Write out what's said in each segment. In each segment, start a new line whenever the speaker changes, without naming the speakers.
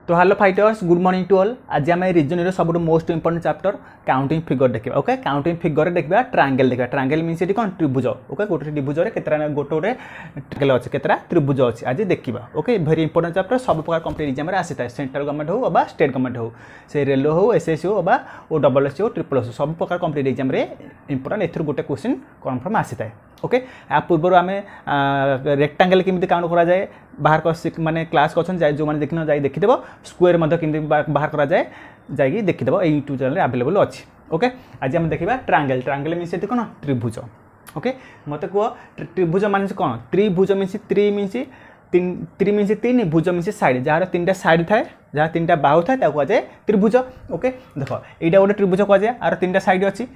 तो hello fighters good morning to all. आज आम रिजन सब most important chapter counting figure देखा। ओके काउंटिंग फिगर देखा ट्रायंगल देखा। ट्रायंगल मीन्स ये कौन त्रिभुज। ओके गोटे त्रिभुज में केतरा गोटे ट्रायंगल अच्छे केतरा त्रिभुज अच्छे आज देखा। ओके भेरी इंपोर्टेंट चैप्टर सब प्रकार कंप्लीट एग्जाम आसी था सेंट्रल गवर्नमेंट हो बा स्टेट गवर्नमेंट हो से रेलवे हो एसएससी हो बा ओ डबल एस हो ट्रिपल एस सब प्रकार कंप्लीट एग्जाम इंपोर्टेंट एथर गोटे क्वेश्चन कन्फर्म आसी था। ओके या पूर्व आम रेक्टांगल केमी काउंट करा जाए बाहर माने क्लास कर जो मैंने देखना जाए देखीदेव स्क्वायर केमी बाहर करा जाए जाकि देखीदेव ये यूट्यूब चैनल अवेलेबल अच्छी। ओके आज आम देखा ट्रायंगल। ट्रायंगल मीन्स ये कौन त्रिभुज। ओके मत कह त्रिभुज मान कौन त्रिभुज मीन्स त्रि मीन्स त्रि मीन्स तीन भुज मीन्स साइड जार तीन टा साइड थाए जहाँ तीन टा बाहु थाए कहुए त्रिभुज। ओके देख यहाँ गोटे त्रिभुज कहुए आर तीन टा साइड अच्छी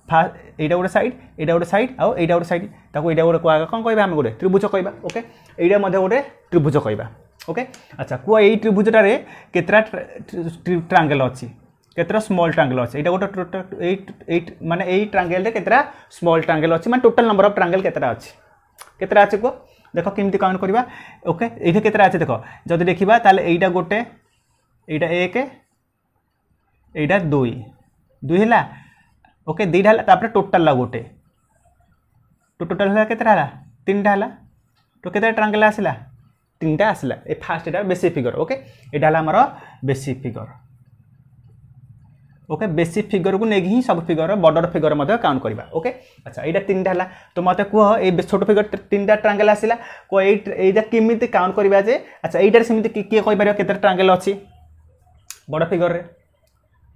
फास्ट यहाँ गोटे साइड यहाँ गोटे साइड आउ यहाँ गोटे साइड ताको यहाँ गोटे कौन कह आम गोटे त्रिभुज कहवा। ओके यहाँ गोटे त्रिभुज कहवा। ओके अच्छा कह यही त्रिभुजटार केतरा ट्रायंगल अच्छी केतरा स्मॉल ट्रायंगल अच्छी यहाँ गोटे 8 माने यही ट्रायंगल केतरा स्मॉल ट्रायंगल अच्छी माने टोटल नंबर ऑफ ट्रायंगल केतरा अच्छी केतरा अच्छी कह देख केमती काउंट करवा। ओके ये केतरा अच्छे देख जब देखा ताले यहाँ गोटे यहाँ 1 यहाँ 2 है। ओके दुईटा है टोटाल गोटे तो टोटाल है केतरा है 3टा है तो केतरा ट्रायंगल आसला 3टा आसला ए फास्ट एटा बेसिक फिगर। ओके यहाँ आमर basic figure. Okay basic figure को लेकिन ही सब फिगर बडर फिगर काउंट करवा। ओके अच्छा यहाँ 3टा है तो मत कह ये छोट फिगर 3टा ट्रायंगल आसला कह यहाँ केमी काउंट करवा जे। अच्छा यहाँ सेमती किए कहीपर केतरा ट्रायंगल अच्छी बड़ फिगर रे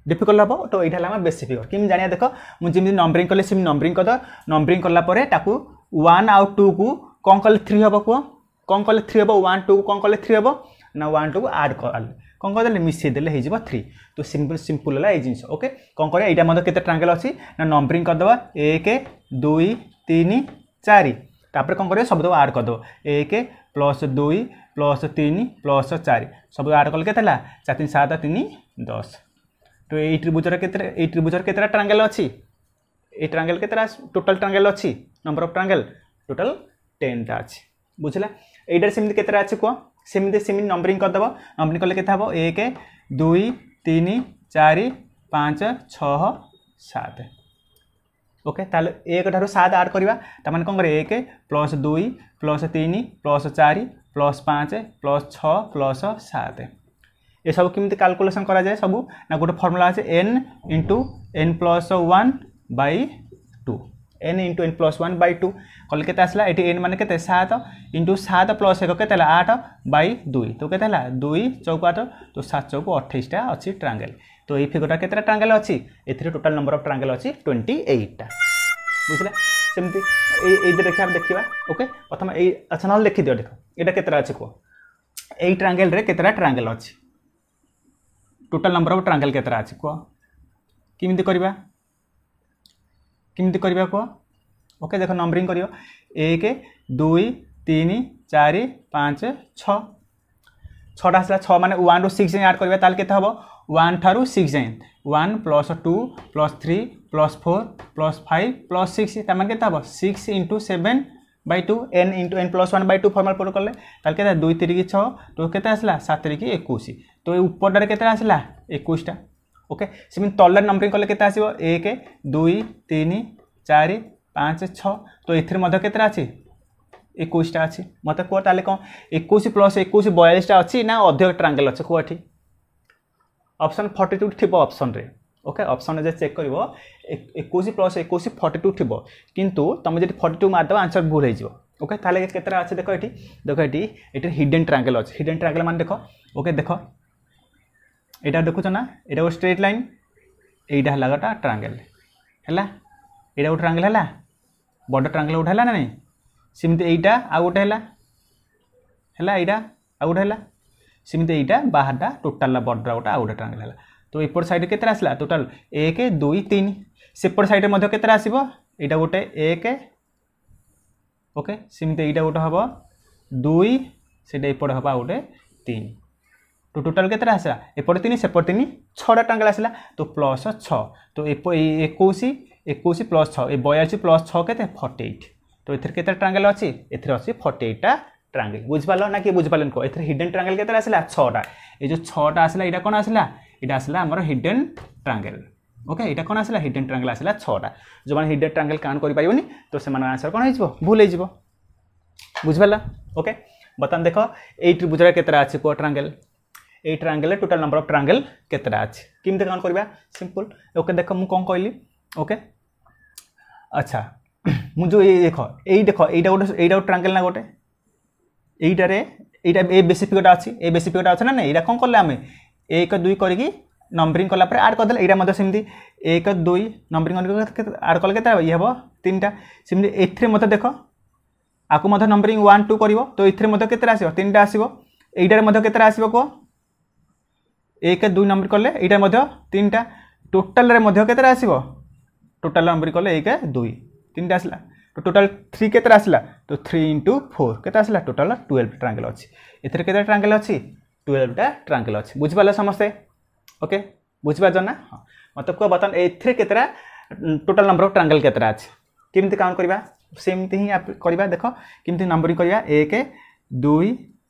डिफिकल्ट हम तो यहाँ आम बेसिक फिगर कि जाना देख मुझे नंबरिंग कले सेम नंबरिंग कर नंबरिंग कलापर 1 आउ 2 को कौन कले 3 हम कह कौन कले 3 हम 1 2 को कौन कले 3 हम ना 1 2 को आड कर कौन करदे मिसेदेले हो 3 तो सिंपल सिंपल है ये जिन। ओके कौन कर यहाँ के ट्रायंगल अच्छी ना नंबरिंग करदे 1 2 3 4 तापर कौन कर सब आड करदे 1 + 2 + 3 + 4 सब आड कले के 4 3 7 3 10 तो ये त्रिभुजर केतरा ट्रायंगल अच्छी ये ट्रायंगल केतरा टोटल ट्रायंगल अच्छी नंबर ऑफ ट्रायंगल टोटल 10टा अच्छी बुझला। एटार सेमती केतरा अच्छी कह सेमती नंबरिंग करदेव नंबरिंग कले केता हम 1 2 3 4 5 6 7। ओके ताले 1 ठारू 7 आड करवा ताମାନେ कौन करे 1 + 2 + 3 + 4 + 5 + 6 + 7 ये सब केमती कैलकुलेशन करा जाए सब ना गोटे फर्मूला আছে n × n + 1 / 2 n × n + 1 / 2 कल के आसला ये n मान के 7 × 7 + 1 के 8/2 तो के 2 चौक 8 तो 7 चौक 28टा अच्छी ट्रायंगल। तो ये फिगरटा केतरा ट्रायंगल अच्छी ए टोटल नंबर ऑफ ट्रायंगल अच्छी 28टा बुझला सेमती ये देखा देखा। ओके प्रथम अच्छा ना देखी दियो देख ये केतरा अच्छे कह यही ट्रायंगल रे केतरा ट्रायंगल अच्छी टोटल नंबर ऑफ ट्रायंगल केतरा अच्छी कह केमती करवा कह। ओके देख नंबरिंग करियो 1 2 3 4 5 6 6टा आसला 6 माने 1 ରୁ 6 जाए ऐड करबा ताल केते हबो 1 ठारू 6 जाए 1 + 2 + 3 + 4 + 5 + 6 ता माने केते हबो 6 × 7/2 n × n + 1/2 फॉर्मूला पुट करले ताल केते 2 3 6 तो केते आसला 7 3 21 तो ये ऊपर केते आसला 21टा। ओके सेम तलर नंबरिंग कले केते आसीबो 1 2 3 4 5 6 तो एथिर मध्य केतरा अछि 21टा अछि मते को ताले कोन 21 + 21 42टा अछि ना अधिक ट्रायंगल अछि को एठी ऑप्शन 42 थिबो ऑप्शन रे। ओके ऑप्शन जे चेक करिवो 21 + 21 42 थिबो किंतु तमे जे 42 मार दबो आंसर भूल हे जिवो। ओके ताले केतरा अछि देखो एठी हिडन ट्रायंगल अछि हिडन ट्रायंगल मान देखो। ओके देखो एटा देखुछ ना एटा वो स्ट्रेट लाइन एटा हला गोटा ट्रायंगल हैला एटा वो ट्रायंगल हैला बड़ ट्रायंगल उठा हैला ना नहीं सिमते एटा आ गोटे हैला एटा आ गोटे हैला सिमते एटा बाहरटा टोटल बड़ गोटा आ गोटे ट्रायंगल हैला तो एपर साइड केतरा आसला टोटल 1 2 3 सेपर साइड मध्य केतरा आसीबो एटा गोटे 1। ओके सिमते एटा गोटे हबो 2 सेटा एपर हबा गोटे 3 तो टोटल केतरा आसला एपट 3 सेपट 3 6टा ट्रायंगल आसला तो +6 तो 21 + 6 ए 82 + 6 केते 48 तो एथर केतरा ट्रायंगल अछि एथर अछि 48टा ट्रांगल बुझिपाल ना कि बुझिपालन को एथरे हिडन ट्रांगल केतरा आसला 6टा ए जो 6टा आसला एटा कोन आसला एटा आसला हमर हिडन ट्रांगल ओके एटा कोन आसला हिडन ट्रांगल आसला 6टा जो माने हिडन ट्रांगल काउंट करि पारिबोनी तो से माने आंसर कोन होइजबो भूल होइजबो बुझिपाला ओके बतन देखो ए त्रिभुज रे केतरा अछि को ट्रांगल ए ट्रांगल रे टोटल नंबर ऑफ ट्रांगल केतरा अछि किमते काउंट करबा सिंपल ओके देखो मु कोन कहली ओके अच्छा मु जो ए देखो एटा गोटे ट्रांगल ना गोटे एटा रे एटा ए बेसिक फिगरटा अछि ए बेसिक फिगरटा अछि ना नै एटा कोन करले हमें 1 2 करिकि नंबरिंग करला पर ऐड कर देले एटा मते सिमती 1 2 नंबरिंग ऐड करले केता ये हबो तीनटा सिमती एथरे मते देखो आकु मते नंबरिंग 1 2 करिवो तो एथरे मते केतरा आसीबो तीनटा आसीबो एटा रे मते केतरा आसीबो को 1 2 नंबर करले एटा मते तीनटा टोटल रे मते केतरा आसीबो टोटल नंबर करले 1 2 तीनटा आसला तो टोटल 3 केतरा आसला तो 3 * 4 केता आसला टोटल 12 ट्रायंगल अछि एथरे केतरा ट्रायंगल अछि 12 टा ट्रायंगल अछि बुझि पाले समस्ते ओके बुझि पा जना हां मत को बतन एथरे केतरा टोटल नंबर ऑफ ट्रायंगल केतरा अछि केमति काउंट करबा सेमति ही आप करबा देखो केमति नंबरिंग करबा 1 2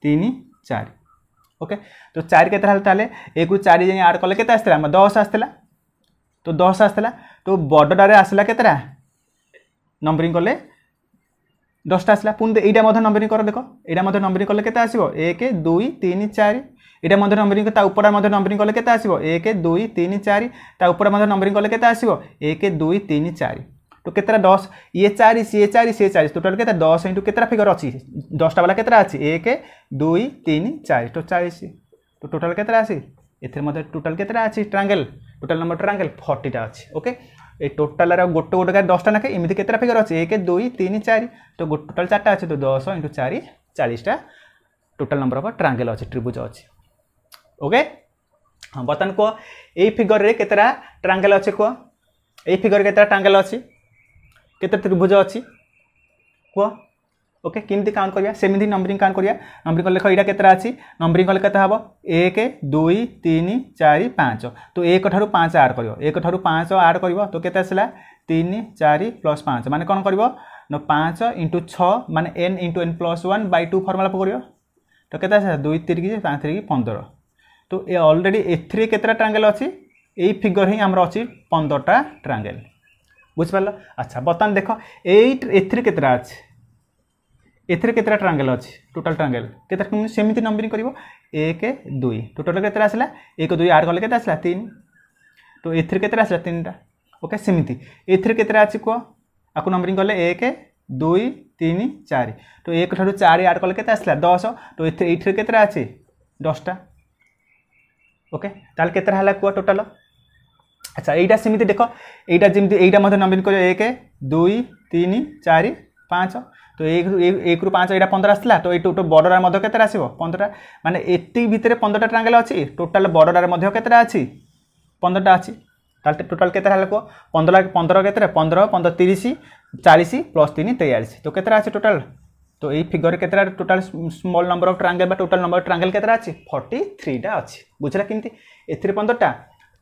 3 4 ओके तो 4 केतरा हल ताले 1 रु 4 जे ऐड करले केता आस्तला 10 आस्तला तो 10 आस्तला तो बडडा रे आसला केतरा नंबरिंग करले 10 टा आसला पुन एटा मध नंबरिंग कर देखो एटा मध नंबरिंग करले केता आसीबो 1 2 3 4 एटा मध नंबरिंग ता ऊपर मध नंबरिंग करले केता आसीबो 1 2 3 4 ता ऊपर मध नंबरिंग करले केता आसीबो 1 2 3 4 तो केतरा 10 ये 4 से 4 से 4 टोटल केता 10 इनटू केतरा फिगर अछि 10 टा वाला केतरा अछि 1 2 3 4 तो 40 तो टोटल केतरा अछि एथरे मध टोटल केतरा अछि ट्रायंगल टोटल नंबर ट्रायंगल 40 टा अछि ओके ए टोटल रे गोटे गोटे 10 टा नाके एमिति केतरा फिगर अछि 1 2 3 4 तो टोटल 4 टा अछि तो 10 * 4 40 टा टोटल नंबर ऑफ ट्रायंगल अछि त्रिभुज अछि ओके हां बतन को ए फिगर रे केतरा ट्रायंगल अछि को ए फिगर केतरा ट्रायंगल अछि केतरा त्रिभुज अछि को ओके किमति काउंट करिया सेमिति नंबरिंग काउंट करिया नंबरिंग लेखो एटा केतरा अछि नंबरिंग कले केता हबो 1 2 3 4 5 तो 1 ठारू 5 ऐड करियो 1 ठारू 5 ऐड करियो तो केता आसला 3 4 + 5 माने कोन करियो न 5 * 6 माने n * n + 1 / 2 फार्मूला पकरियो तो केता आसला 2 3 की 5 3 की 15 तो ए ऑलरेडी ए3 केतरा ट्रायंगल अछि ए फिगर ही हमर अछि 15 टा ट्रायंगल बुझ पालो अच्छा बतन देखो 8 ए3 केतरा अछि एथरे केतरा ट्रायंगल अछि टोटल ट्रायंगल केतरा सेमिति नंबरिंग करिवो 1 2 टोटल केतरा आसला 1 2 ऐड करले केतरा आसला 3 तो एथरे केतरा आसला 3 टा ओके सेमिति एथरे केतरा अछि को आकु नंबरिंग करले 1 2 3 4 तो 1 ठारू 4 ऐड करले केतरा आसला 10 तो एथरे केतरा अछि 10 टा ओके ताल केतरा हला को टोटल अच्छा एटा सेमिति देखो एटा जेमति एटा मधे नंबरिंग करियो 1 2 3 4 5 तो 1 रु 5 एटा 15 आसला तो ए टोटल बॉर्डर मध्ये केतरा आसीबो 15 माने एति भितरे 15 टा ट्रायंगल अछि टोटल बॉर्डर मध्ये केतरा अछि 15 टा अछि ताल टोटल केतरा हला को 15 15 केतरा 15 15 30 40 + 3 43 तो केतरा अछि टोटल तो ए फिगर केतरा total small number of triangle बा टोटल नंबर ऑफ ट्रायंगल केतरा अछि 43 टा अछि बुझला किमति एथिरे 15 टा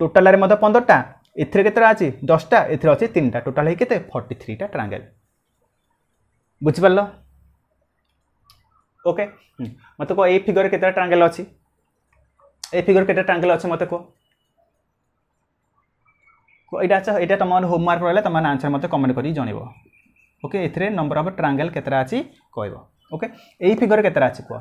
टोटल रे मध्ये 15 टा एथिरे केतरा अछि 10 टा एथिरे अछि 3 टा टोटल हे केते 43 टा ट्रायंगल बुझ पालो ओके मते को ए फिगर केतरा ट्रायंगल अछि ए फिगर केतरा ट्रायंगल अछि मते को एटा अच्छा एटा तमन होमवर्क रहले तमन आंसर मते कमेंट करी जणिबो ओके एथरे नंबर ऑफ ट्रायंगल केतरा अछि कहइबो ओके ए फिगर केतरा अछि को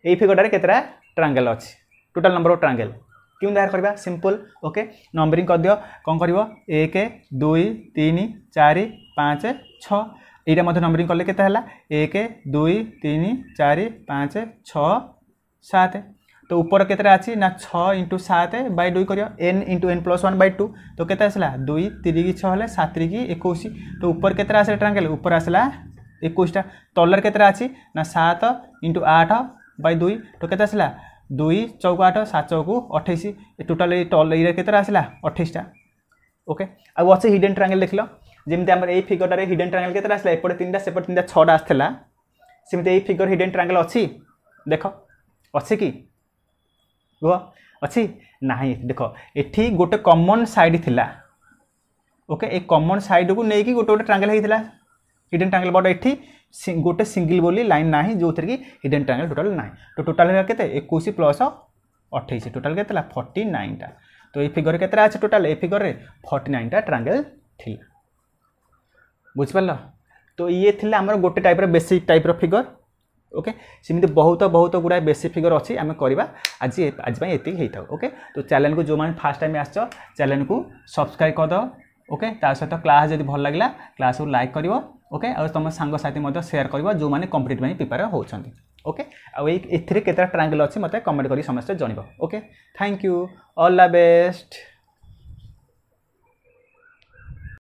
ए फिगर रे केतरा ट्रायंगल अछि टोटल नंबर ऑफ ट्रायंगल क्यों दायर करबा सिंपल ओके नंबरिंग कर दियो कोन करिवो 1 2 3 4 5 6 एटा मध्ये नंबरिंग करले केता हला 1 2 3 4 5 6 7 तो ऊपर केतरा अछि ना 6 * 7 / 2 करियो n * n + 1 / 2 तो केता आसला 2 3 की 6 हले 7 3 की 21 तो ऊपर केतरा आसे ट्रायंगल ऊपर आसला 21 टा तलर केतरा अछि ना 7 * 8 / 2 तो केता आसला 2 * 8 7 * 28 टोटल ए तल ए केतरा आसला 28 टा ओके आ वाच हिडन ट्रायंगल देखलो जेमते हमर ए फिगर रे हिडन ट्रायंगल केतरा आसला एपटे 3 टा सेपटे 3 टा 6 टा आस्थला सेमते ए फिगर हिडन ट्रायंगल अछि देखो अछि की वो अछि नाही देखो एठी गोटे कॉमन साइड थिला ओके ए कॉमन साइड को नेकी गोटे गोटे ट्रायंगल हेतिला हिडन ट्रायंगल बड़ ये गोटे सिंगल बोली लाइन ना जो थी कि हिडन ट्रायंगल टोटाल ना तो टोटाल के 21 प्लस 28 टोटाल के 49 टा तो ये फिगर के अच्छे टोटाल ये फिगर रे 49 टा ट्रायंगल थी बुझिपार तो ये थी आम गोटे type basic type figure okay सेमती बहुत बहुत गुड़ा बेसिक फिगर अच्छी आम करवा आज ये होता ओके तो चैनल को जो मैंने फास्ट टाइम आस चैनल को सब्सक्राइब कर दो ओके ता सहित क्लास जब भल लगे क्लास को लाइक कर ओके और तुम सांगसाथी सेयार कर जो मैंने कॉम्पिटिटिव प्रिपेयर होती ओके आते ट्रायंगल अच्छी मत कमेंट कर समस्त जनइब okay thank you all the best.